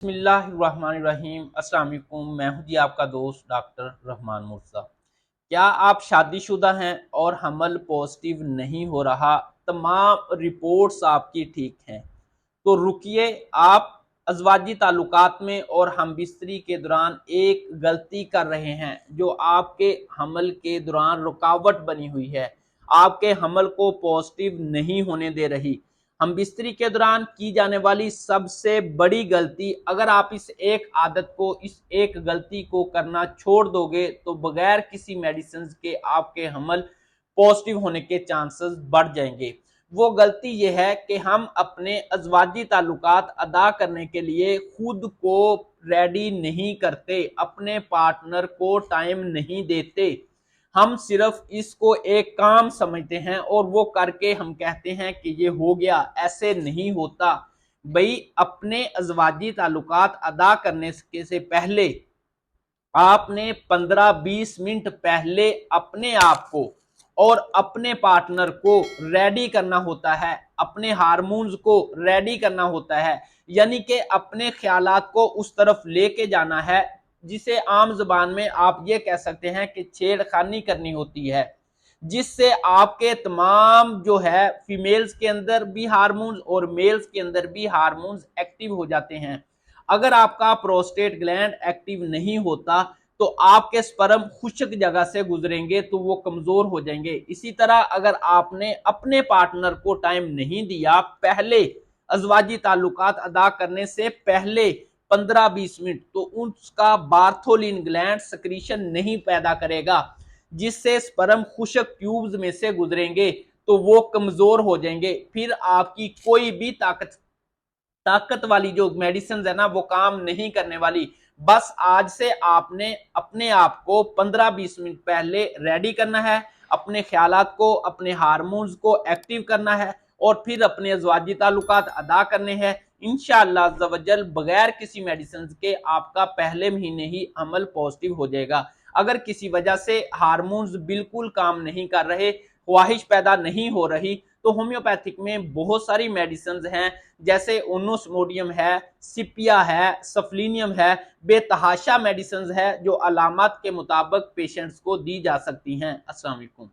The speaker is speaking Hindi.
बिस्मिल्लाहिर्रहमानिर्रहीम। अस्सलाम वालेकुम। मैं हूं जी आपका दोस्त डॉक्टर रहमान मुर्तज़ा। क्या आप शादीशुदा हैं और हमल पॉजिटिव नहीं हो रहा, तमाम रिपोर्ट्स आपकी ठीक हैं, तो रुकिए। आप अज़वाजी ताल्लुकात में और हमबिस्तरी के दौरान एक गलती कर रहे हैं जो आपके हमल के दौरान रुकावट बनी हुई है, आपके हमल को पॉजिटिव नहीं होने दे रही। हमबिस्तरी के दौरान की जाने वाली सबसे बड़ी गलती, अगर आप इस एक आदत को, इस एक गलती को करना छोड़ दोगे तो बगैर किसी मेडिसिन के आपके हमल पॉजिटिव होने के चांसेस बढ़ जाएंगे। वो गलती ये है कि हम अपने अज़वाजी ताल्लुकात अदा करने के लिए खुद को रेडी नहीं करते, अपने पार्टनर को टाइम नहीं देते। हम सिर्फ इसको एक काम समझते हैं और वो करके हम कहते हैं कि ये हो गया। ऐसे नहीं होता भाई। अपने अज़वाजी ताल्लुकात अदा करने से पहले आपने 15-20 मिनट पहले अपने आप को और अपने पार्टनर को रेडी करना होता है, अपने हार्मोन्स को रेडी करना होता है, यानी कि अपने ख्यालात को उस तरफ लेके जाना है जिसे आम जुबान में आप ये कह सकते हैं कि छेड़खानी करनी होती है, जिससे आपके तमाम जो है फीमेल्स के अंदर भी हार्मोन्स और मेल्स के अंदर भी हार्मोन्स एक्टिव हो जाते हैं। अगर आपका प्रोस्टेट ग्लैंड एक्टिव नहीं होता तो आपके स्पर्म खुश्क जगह से गुजरेंगे तो वो कमजोर हो जाएंगे। इसी तरह अगर आपने अपने पार्टनर को टाइम नहीं दिया पहले, अज़वाजी ताल्लुकात अदा करने से पहले 15-20 मिनट, तो उसका बार्थोलिन ग्लैंड सक्रीशन नहीं पैदा करेगा, जिससे स्पर्म खुश्क ट्यूब्स में से गुजरेंगे तो वो कमजोर हो जाएंगे। फिर आपकी कोई भी ताकत वाली जो मेडिसिन है ना, वो काम नहीं करने वाली। बस आज से आपने अपने आप को 15-20 मिनट पहले रेडी करना है, अपने ख्यालात को, अपने हार्मोन्स को एक्टिव करना है और फिर अपने अज़वाजी ताल्लुकात अदा करने हैं। इंशाअल्लाह अज़्ज़वजल बगैर किसी मेडिसिन के आपका पहले महीने ही अमल पॉजिटिव हो जाएगा। अगर किसी वजह से हार्मोन्स बिल्कुल काम नहीं कर रहे, ख्वाहिश पैदा नहीं हो रही, तो होम्योपैथिक में बहुत सारी मेडिसिन हैं, जैसे ओनोस्मोडियम है, सिपिया है, सफलीनियम है, बेतहाशा मेडिसिन है जो अलामत के मुताबिक पेशेंट्स को दी जा सकती हैं। अस्सलाम वालेकुम।